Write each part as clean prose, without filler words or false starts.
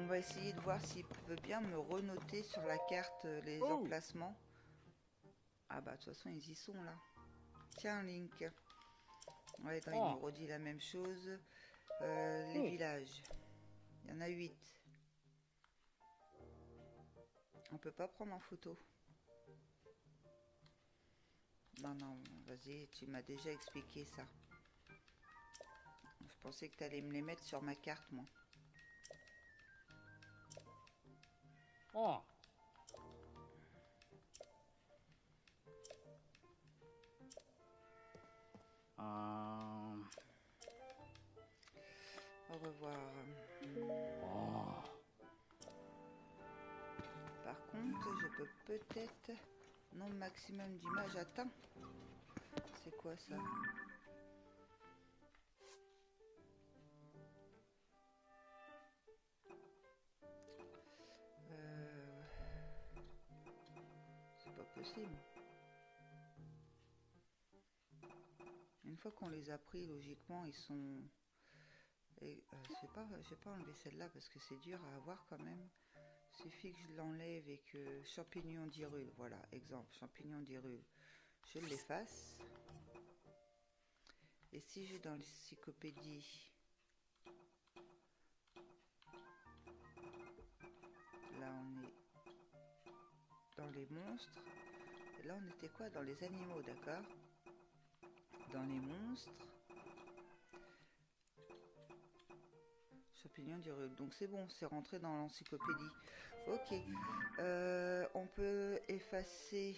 On va essayer de voir s'il veut bien me renoter sur la carte les emplacements. Ah bah de toute façon ils y sont là. Tiens Link. Ouais, attends, il me redit la même chose. Les villages. Il y en a 8. On peut pas prendre en photo. Non, non, vas-y, tu m'as déjà expliqué ça. Je pensais que tu allais me les mettre sur ma carte, moi. Au revoir. Par contre, je peux peut-être... Nombre maximum d'images atteint. C'est quoi ça? C'est pas possible. Une fois qu'on les a pris, logiquement, ils sont... je vais pas enlever celle-là parce que c'est dur à avoir quand même. Il suffit que je l'enlève et que champignon d'Hyrule, voilà, exemple, champignon d'Hyrule, je l'efface. Et si je vais dans l'encyclopédie, là on est dans les monstres. Et là on était quoi? Dans les animaux, d'accord? Dans les monstres. Champignon d'Hyrule. Donc c'est bon, c'est rentré dans l'encyclopédie. Ok. On peut effacer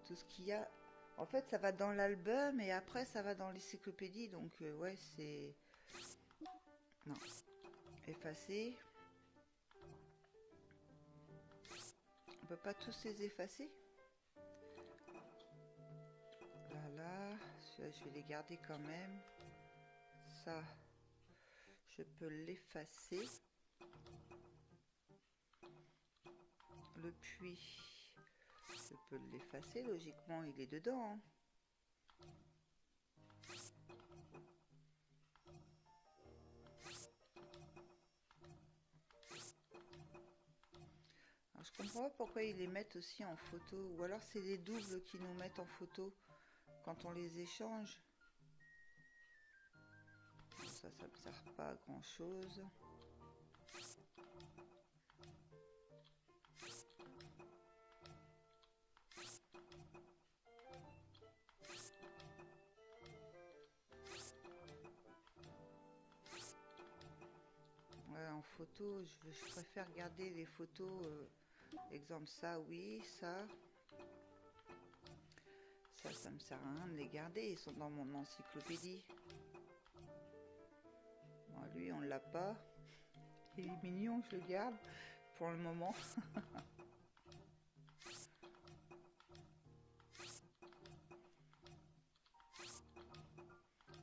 tout ce qu'il y a. En fait, ça va dans l'album et après, ça va dans l'encyclopédie. Donc, ouais, c'est... Non. Effacer. On peut pas tous les effacer. Là. Je vais les garder quand même. Ça, je peux l'effacer. Le puits, je peux l'effacer. Logiquement, il est dedans. Hein. Alors, je comprends pas pourquoi ils les mettent aussi en photo. Ou alors c'est les doubles qui nous mettent en photo quand on les échange. Ça me sert pas à grand chose. Ouais, en photo, je préfère garder les photos. Exemple, ça, oui, ça. Ça me sert à rien de les garder. Ils sont dans mon encyclopédie. Bon, lui, on l'a pas. Il est mignon, je le garde pour le moment.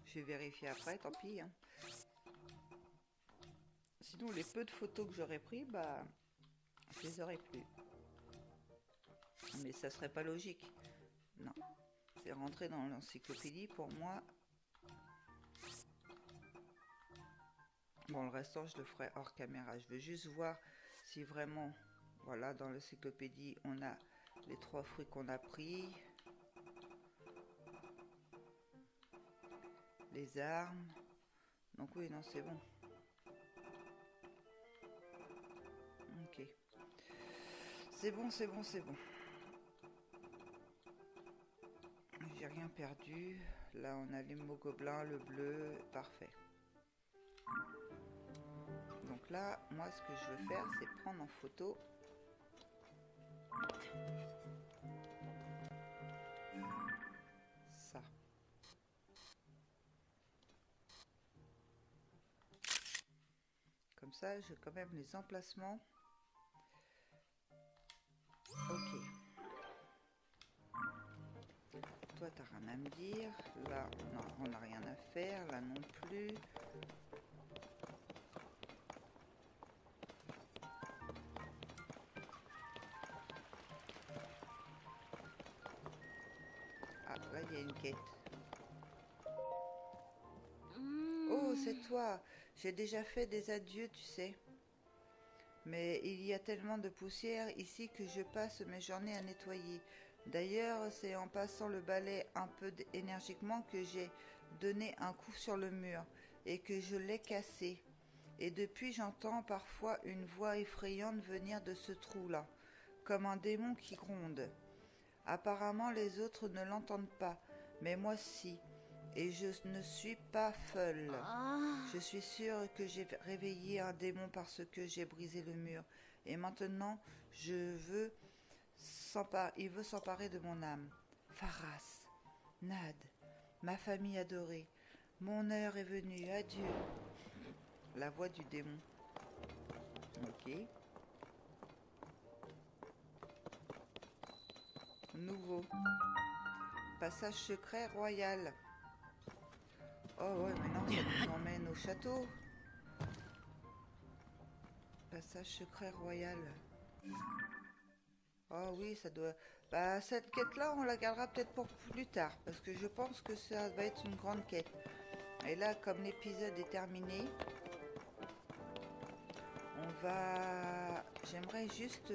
Je vais vérifier après, tant pis. Hein. Sinon, les peu de photos que j'aurais pris, bah, je les aurais plus. Mais ça serait pas logique. Non. C'est rentré dans l'encyclopédie pour moi. Bon, le restant, je le ferai hors caméra. Je veux juste voir si vraiment, voilà, dans l'encyclopédie, on a les 3 fruits qu'on a pris. Les armes. Donc oui, non, c'est bon. Ok. C'est bon, c'est bon, c'est bon. J'ai rien perdu. Là, on a les mots gobelins, le bleu, parfait. Donc là, moi, ce que je veux faire, c'est prendre en photo. Ça. Comme ça, j'ai quand même les emplacements. Ok. Toi, t'as rien à me dire. Là, on n'a rien à faire. Là non plus. Ah, là, il y a une quête. Oh, c'est toi. J'ai déjà fait des adieux, tu sais. Mais il y a tellement de poussière ici que je passe mes journées à nettoyer. D'ailleurs, c'est en passant le balai un peu énergiquement que j'ai donné un coup sur le mur et que je l'ai cassé. Et depuis, j'entends parfois une voix effrayante venir de ce trou-là, comme un démon qui gronde. Apparemment, les autres ne l'entendent pas, mais moi si. Et je ne suis pas folle. Je suis sûre que j'ai réveillé un démon parce que j'ai brisé le mur. Et maintenant, il veut s'emparer de mon âme. Pharas, Nad, ma famille adorée, mon heure est venue, adieu. La voix du démon. Ok. Nouveau. Passage secret royal. Oh ouais, mais non, ça nous emmène au château. Passage secret royal. Oh oui, ça doit... Bah, cette quête-là, on la gardera peut-être pour plus tard, parce que je pense que ça va être une grande quête. Et là, comme l'épisode est terminé, on va... J'aimerais juste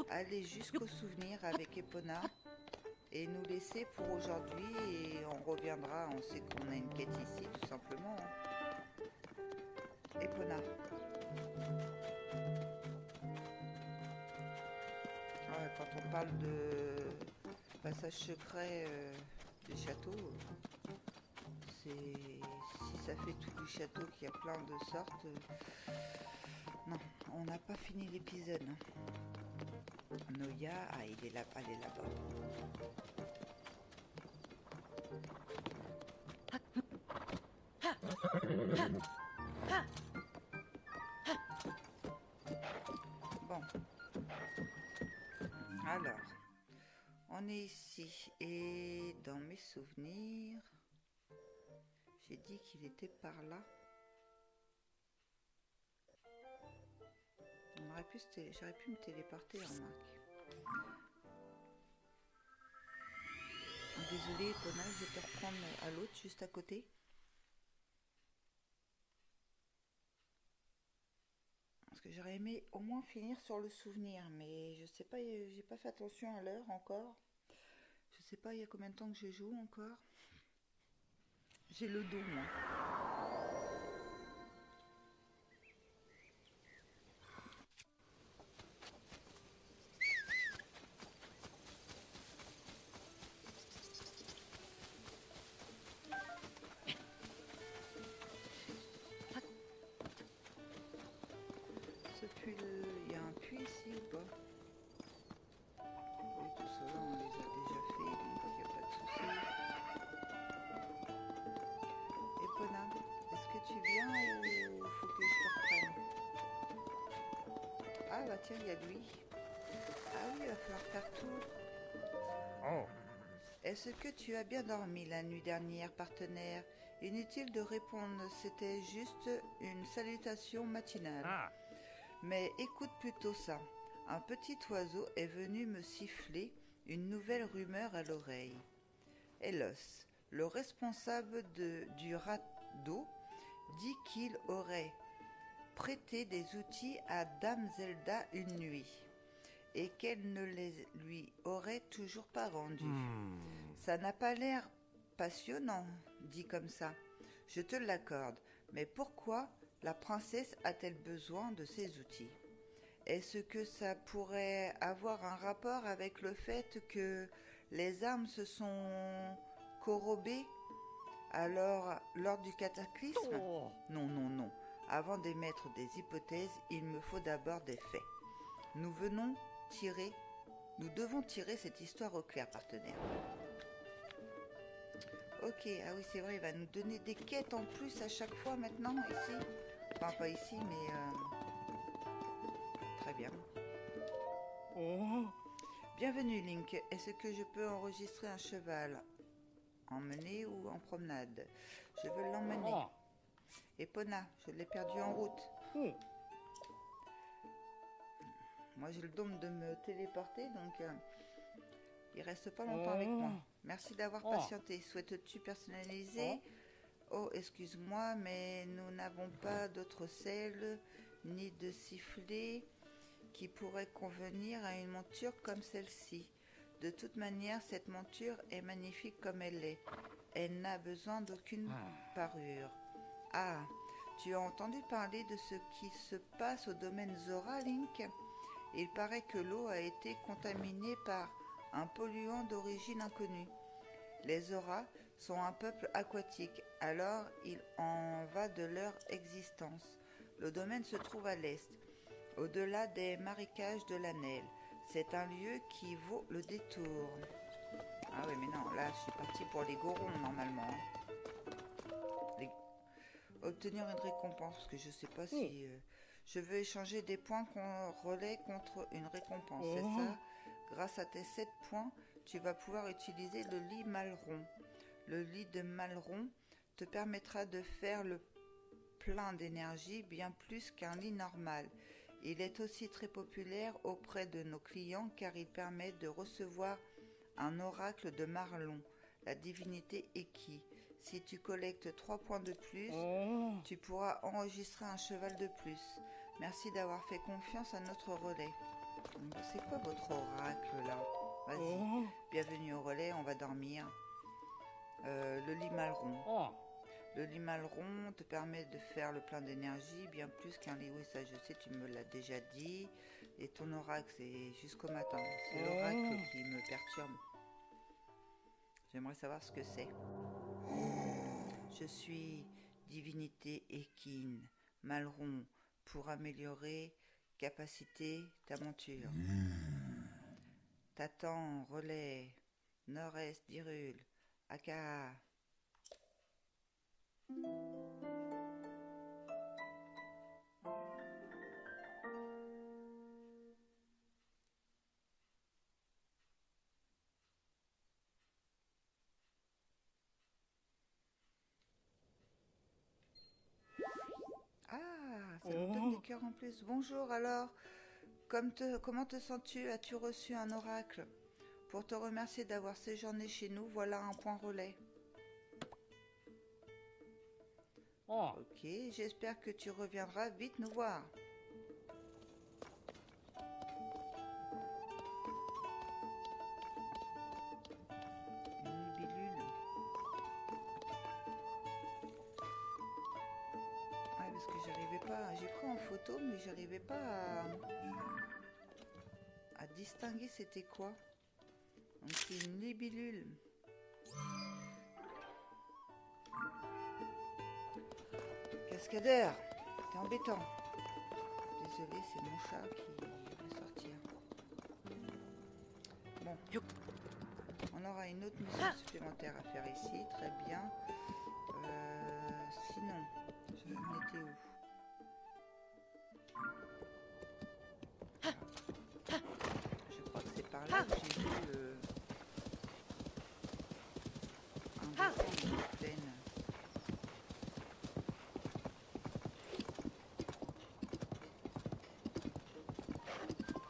aller jusqu'au souvenir avec Epona et nous laisser pour aujourd'hui, et on reviendra, on sait qu'on a une quête ici, tout simplement. Epona. Ouais, quand on parle de passage secret des châteaux, si ça fait tout le château qu'il y a plein de sortes, non, on n'a pas fini l'épisode. Noya, ah, elle est là-bas. Bon, alors, on est ici et dans mes souvenirs, j'ai dit qu'il était par là. J'aurais pu me téléporter, remarque. Désolée, Epona, je vais te reprendre à l'autre, juste à côté. Parce que j'aurais aimé au moins finir sur le souvenir, mais je sais pas, j'ai pas fait attention à l'heure encore. Je sais pas il y a combien de temps que je joue encore. J'ai le dos, moi. Ce puits, il y a un puits ici ou pas? Oui, tout ça, on les a déjà fait, donc il n'y a pas de souci. Epona, est-ce que tu viens ou faut que je te reprenne? Ah bah tiens, il y a lui. Ah oui, il va falloir faire tout. Oh. Est-ce que tu as bien dormi la nuit dernière, partenaire? Inutile de répondre, c'était juste une salutation matinale. Ah. Mais écoute plutôt ça. Un petit oiseau est venu me siffler une nouvelle rumeur à l'oreille. Elos, le responsable du radeau, dit qu'il aurait prêté des outils à Dame Zelda une nuit et qu'elle ne les lui aurait toujours pas rendus. Ça n'a pas l'air passionnant, dit comme ça. Je te l'accorde, mais pourquoi la princesse a-t-elle besoin de ces outils? Est-ce que ça pourrait avoir un rapport avec le fait que les armes se sont corrobées alors lors du cataclysme? Non, non, non. Avant d'émettre des hypothèses, il me faut d'abord des faits. Nous devons tirer cette histoire au clair, partenaire. Ok, ah oui, c'est vrai, il va nous donner des quêtes en plus à chaque fois maintenant, ici. Enfin, pas ici, mais... Très bien. Oh. Bienvenue, Link. Est-ce que je peux enregistrer un cheval? Emmener ou en promenade? Je veux l'emmener. Oh. Epona, je l'ai perdu en route. Oh. Moi, j'ai le don de me téléporter, donc... il reste pas longtemps avec moi. Merci d'avoir patienté. Souhaites-tu personnaliser? Oh, excuse-moi, mais nous n'avons pas d'autre sel ni de sifflet qui pourrait convenir à une monture comme celle-ci. De toute manière, cette monture est magnifique comme elle est. Elle n'a besoin d'aucune parure. Ah, tu as entendu parler de ce qui se passe au domaine Zora, Link? Il paraît que l'eau a été contaminée par un polluant d'origine inconnue. Les Zora sont un peuple aquatique, alors il en va de leur existence. Le domaine se trouve à l'est, au-delà des marécages de la Nelle. C'est un lieu qui vaut le détour. Ah oui, mais non, là, je suis partie pour les Gorons, normalement. Obtenir une récompense, parce que je sais pas si... je veux échanger des points qu'on relaie contre une récompense, c'est ça? Grâce à tes 7 points, tu vas pouvoir utiliser le lit Malron. Le lit de Malron te permettra de faire le plein d'énergie bien plus qu'un lit normal. Il est aussi très populaire auprès de nos clients car il permet de recevoir un oracle de Marlon, la divinité Eki. Si tu collectes 3 points de plus, tu pourras enregistrer un cheval de plus. Merci d'avoir fait confiance à notre relais. C'est quoi votre oracle là? Vas-y, bienvenue au relais, on va dormir. Le lit Malron. Le lit Malron te permet de faire le plein d'énergie, bien plus qu'un lit. Oui, ça je sais, tu me l'as déjà dit. Et ton oracle, c'est jusqu'au matin. C'est l'oracle qui me perturbe. J'aimerais savoir ce que c'est. Je suis divinité équine, Malron, pour améliorer capacité ta monture. T'attends, relais, nord-est d'Hyrule, Aka. Ah, ça nous donne des cœurs en plus. Bonjour alors, comment te sens-tu? As-tu reçu un oracle? Pour te remercier d'avoir séjourné chez nous, voilà un point relais. Ok, j'espère que tu reviendras vite nous voir. Une libellule. Ah, parce que j'arrivais pas. J'ai pris en photo, mais j'arrivais pas à distinguer c'était quoi. Donc c'est une libellule. Cascadeur, t'es embêtant. Désolé, c'est mon chat qui veut sortir. Bon, on aura une autre mission supplémentaire à faire ici, très bien. Sinon, on était où? Je crois que c'est par là que j'ai vu un dessin dans la plaine.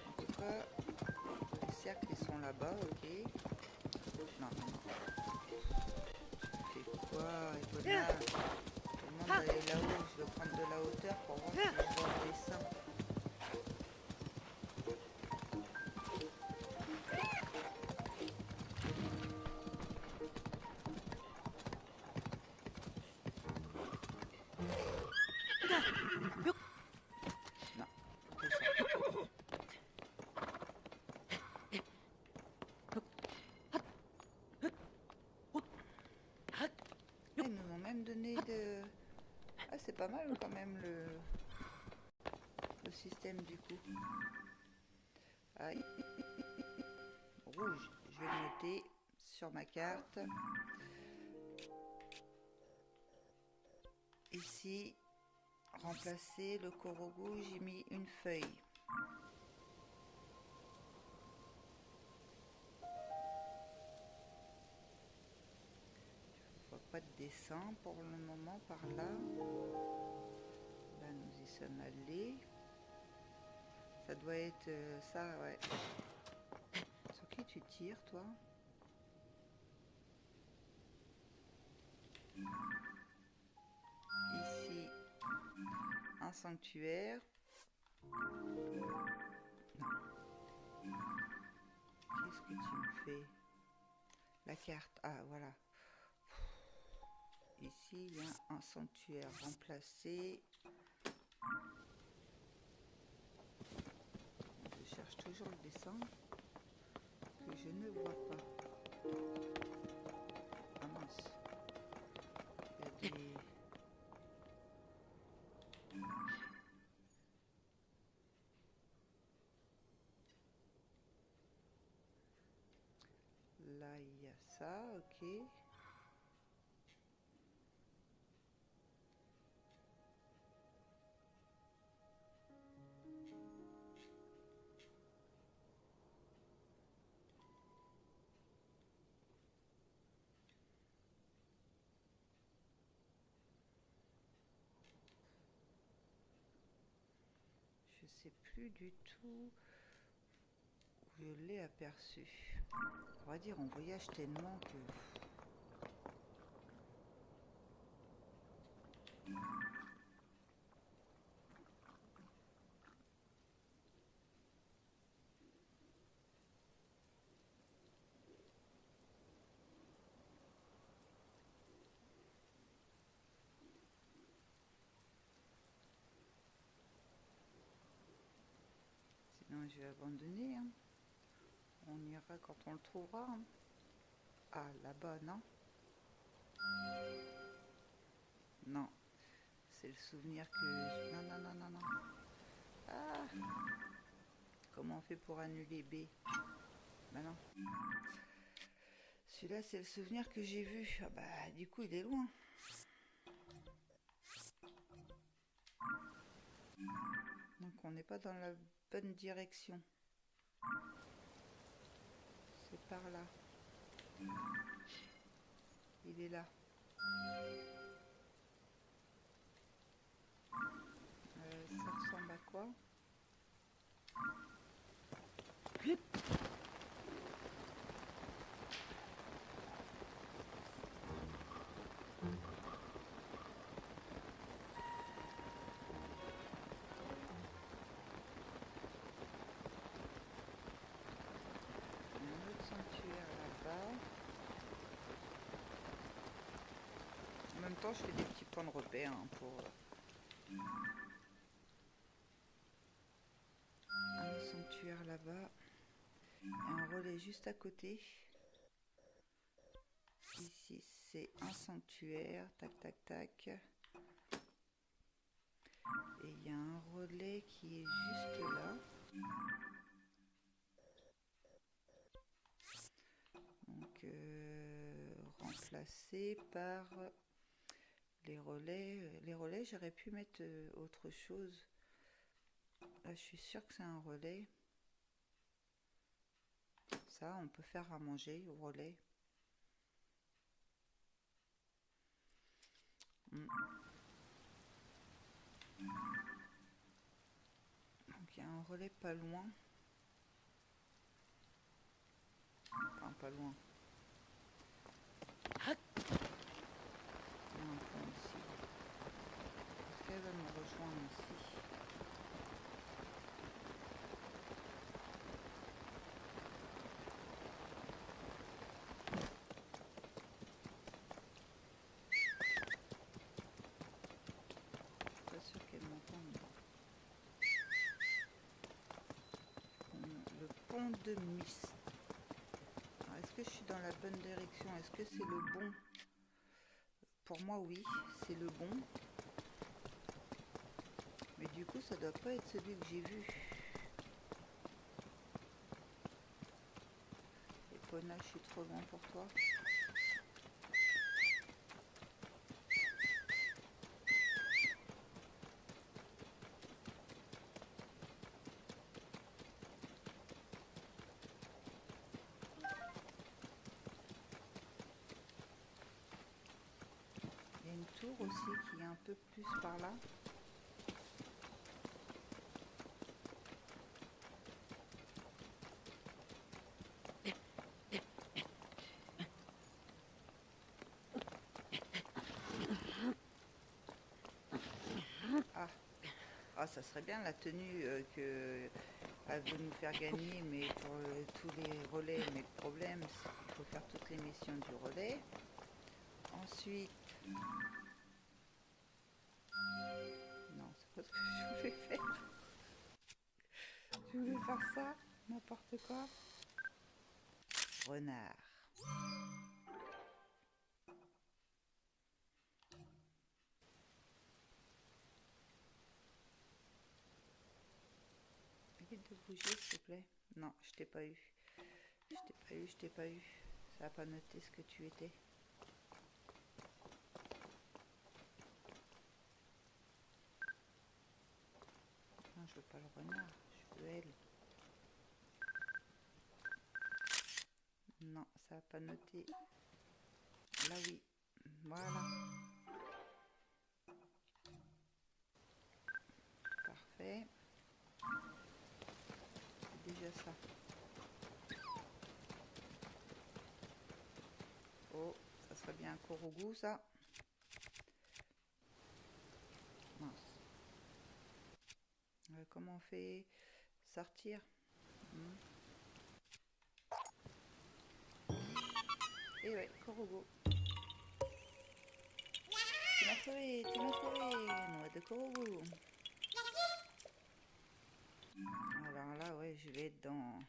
En tout cas, les cercles ils sont là-bas, ok. Non, non, non. Tu fais quoi, Epona? Je demande d'aller là-haut, je dois prendre de la hauteur pour voir si je vois le dessin. Ils nous ont même donné de... Ah, c'est pas mal quand même le système du coup. Aïe. Rouge, je vais le noter sur ma carte. Ici, remplacer le Korogu, j'ai mis une feuille. Je vois pas de dessin pour le moment par là. Là, nous y sommes allés. Ça doit être ça, ouais. Sur qui tu tires, toi? sanctuaire. Qu'est-ce que tu me fais? La carte. Ah, voilà. Ici, il y a un sanctuaire remplacé. Je cherche toujours le dessin que je ne vois pas. Ah mince. Il y a des... Là, il y a ça, ok. Je sais plus du tout où je l'ai aperçu. On va dire, on voyage tellement que... Sinon, je vais abandonner. Hein. On ira quand on le trouvera. Hein. Ah, là-bas, non? Non. C'est le souvenir que... Non, non, non, non, non. Ah! Comment on fait pour annuler B? Bah non. Celui-là, c'est le souvenir que j'ai vu. Ah bah, du coup, il est loin. Donc, on n'est pas dans la bonne direction. C'est par là. Il est là. Ça ressemble à quoi? Un autre sanctuaire là-bas. En même temps, je fais des petits points de repère hein, pour... Un autre sanctuaire là-bas. Et un relais juste à côté. Ici, c'est un sanctuaire. Tac, tac, tac. Et il y a un relais qui est juste là. Donc, remplacé par les relais. Les relais, j'aurais pu mettre autre chose. Là, je suis sûre que c'est un relais. Ça, on peut faire à manger au relais. Donc, il y a un relais pas loin. Enfin, pas loin. Il y a un point ici. Est-ce qu'elle va me rejoindre ici? Pas sûr qu'elle m'entende. Le pont de Miss. Est-ce que je suis dans la bonne direction? Est-ce que c'est le bon? Pour moi, oui, c'est le bon. Mais du coup, ça doit pas être celui que j'ai vu. Epona, je suis trop loin pour toi. Il y a une tour aussi qui est un peu plus par là. Ah, Ah, ça serait bien la tenue que elle veut nous faire gagner, mais pour tous les relais. Mais le problème, c'est qu'il faut faire toutes les missions du relais. Ensuite, non, c'est pas ce que je voulais faire. Je voulais faire ça, n'importe quoi. Renard. Évite de bouger, s'il te plaît. Non, je t'ai pas eu. Je t'ai pas eu, je t'ai pas eu. Ça a pas noté ce que tu étais. Non, je veux pas le renard, je veux elle. Non, ça a pas noté. Là oui, voilà. Parfait. C'est déjà ça. Oh, ça serait bien un Korogu, ça. Mince. Comment on fait sortir? Et ouais, Korogu. Tu m'as trouvé, tu m'as trouvé. Noix de Korogu. Alors là, ouais, je vais être dans...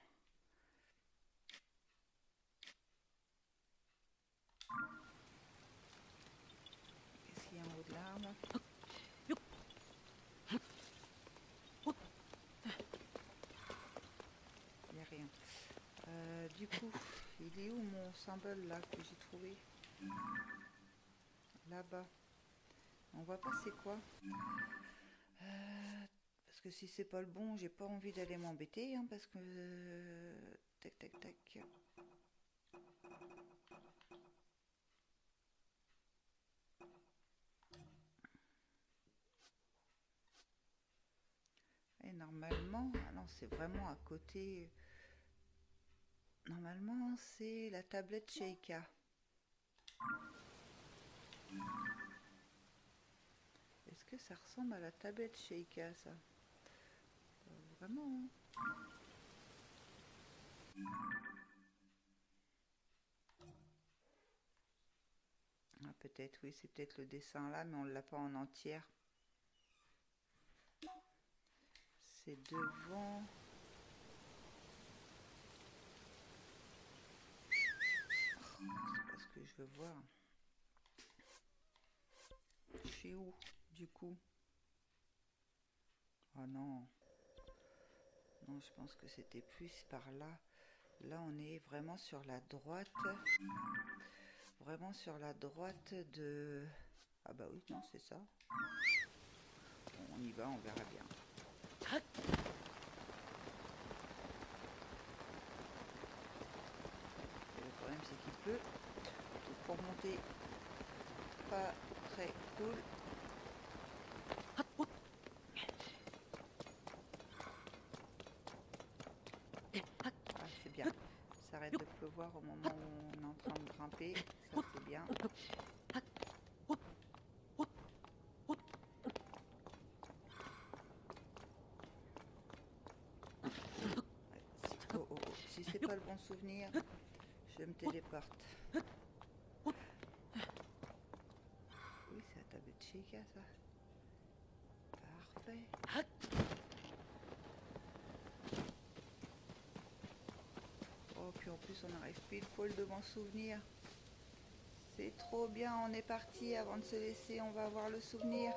Qu'est-ce qu'il y a en haut de l'arbre? Il n'y a rien. Du coup, il est où mon symbole là que j'ai trouvé? Là-bas. On voit pas c'est quoi. Parce que si c'est pas le bon, j'ai pas envie d'aller m'embêter, hein, parce que... tac, tac, tac. Et normalement, ah non, c'est vraiment à côté. Normalement, c'est la tablette Sheikah. Est-ce que ça ressemble à la tablette Sheikah, ça? Vraiment, hein. Ah, peut-être, oui, c'est peut-être le dessin là, mais on l'a pas en entière. C'est devant. C'est pas ce que je veux voir. Je suis où, du coup? Oh non. Non, je pense que c'était plus par là. Là, on est vraiment sur la droite. Vraiment sur la droite de... Ah bah oui, non, c'est ça. Bon, on y va, on verra bien. Et le problème, c'est qu'il pleut. Donc pour monter, pas très cool. Ah, c'est bien. Ça arrête de pleuvoir au moment où on est en train de grimper. Ça, c'est bien. Oh, oh, oh. Si c'est pas le bon souvenir, je me téléporte. Oui, c'est la tablette Sheikah, ça. Parfait. Oh, puis en plus, on arrive pile poil devant le souvenir. C'est trop bien, on est parti. Avant de se laisser, on va avoir le souvenir.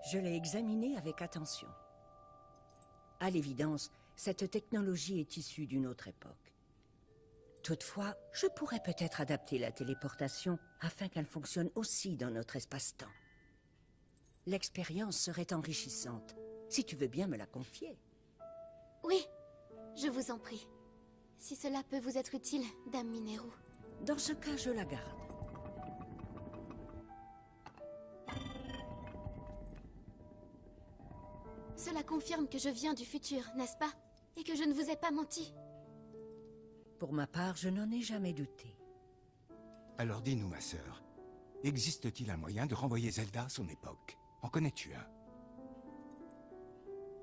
Je l'ai examiné avec attention. À l'évidence, cette technologie est issue d'une autre époque. Toutefois, je pourrais peut-être adapter la téléportation afin qu'elle fonctionne aussi dans notre espace-temps. L'expérience serait enrichissante, si tu veux bien me la confier. Oui, je vous en prie. Si cela peut vous être utile, Dame Mineru. Dans ce cas, je la garde. Cela confirme que je viens du futur, n'est-ce pas? Et que je ne vous ai pas menti. Pour ma part, je n'en ai jamais douté. Alors dis-nous, ma sœur, existe-t-il un moyen de renvoyer Zelda à son époque? En connais-tu un?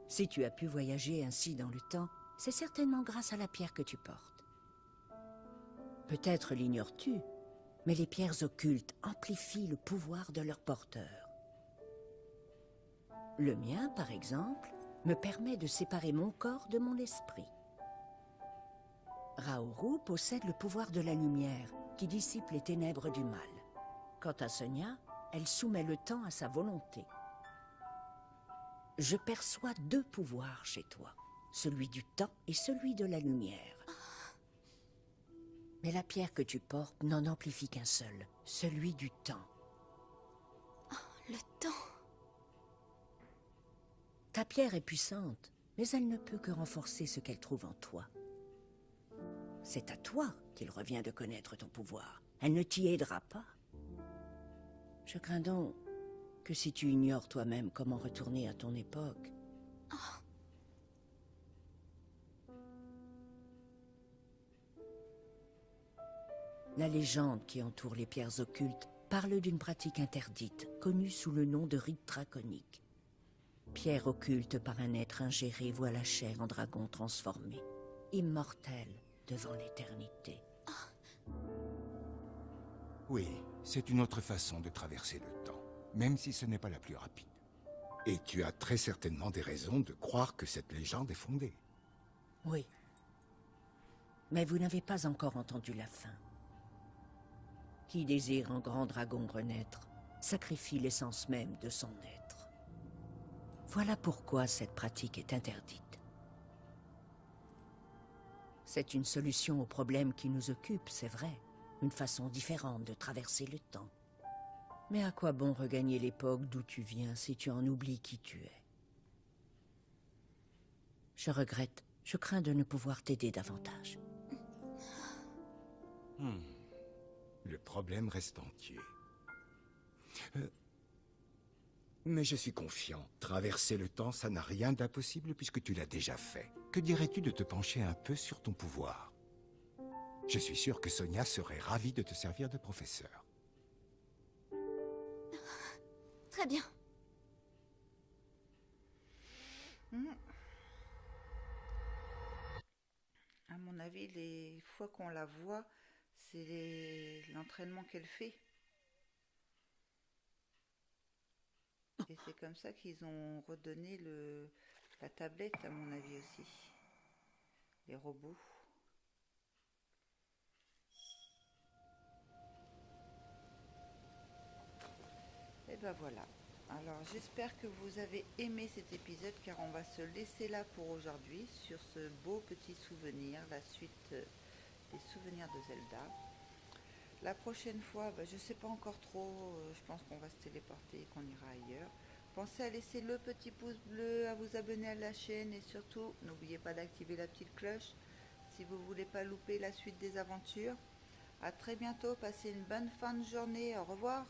Si tu as pu voyager ainsi dans le temps, c'est certainement grâce à la pierre que tu portes. Peut-être l'ignores-tu, mais les pierres occultes amplifient le pouvoir de leur porteur. Le mien, par exemple, me permet de séparer mon corps de mon esprit. Raoru possède le pouvoir de la lumière, qui dissipe les ténèbres du mal. Quant à Sonia, elle soumet le temps à sa volonté. Je perçois deux pouvoirs chez toi, celui du temps et celui de la lumière. Mais la pierre que tu portes n'en amplifie qu'un seul, celui du temps. Le temps. Ta pierre est puissante, mais elle ne peut que renforcer ce qu'elle trouve en toi. C'est à toi qu'il revient de connaître ton pouvoir. Elle ne t'y aidera pas. Je crains donc que si tu ignores toi-même comment retourner à ton époque... La légende qui entoure les pierres occultes parle d'une pratique interdite, connue sous le nom de rite draconique. Pierre occulte par un être ingéré voit la chair en dragon transformé, immortel devant l'éternité. Oui, c'est une autre façon de traverser le temps, même si ce n'est pas la plus rapide. Et tu as très certainement des raisons de croire que cette légende est fondée. Oui. Mais vous n'avez pas encore entendu la fin. Qui désire un grand dragon renaître, sacrifie l'essence même de son être. Voilà pourquoi cette pratique est interdite. C'est une solution au problème qui nous occupe, c'est vrai. Une façon différente de traverser le temps. Mais à quoi bon regagner l'époque d'où tu viens si tu en oublies qui tu es? Je regrette, je crains de ne pouvoir t'aider davantage. Le problème reste entier. Mais je suis confiant. Traverser le temps, ça n'a rien d'impossible puisque tu l'as déjà fait. Que dirais-tu de te pencher un peu sur ton pouvoir? Je suis sûr que Sonia serait ravie de te servir de professeur. Très bien. À mon avis, les fois qu'on la voit, c'est l'entraînement qu'elle fait. Et c'est comme ça qu'ils ont redonné la tablette, à mon avis aussi. Les robots. Et ben voilà. Alors j'espère que vous avez aimé cet épisode car on va se laisser là pour aujourd'hui sur ce beau petit souvenir, la suite des souvenirs de Zelda. La prochaine fois, je ne sais pas encore trop, je pense qu'on va se téléporter et qu'on ira ailleurs. Pensez à laisser le petit pouce bleu, à vous abonner à la chaîne et surtout, n'oubliez pas d'activer la petite cloche si vous ne voulez pas louper la suite des aventures. A très bientôt, passez une bonne fin de journée, au revoir.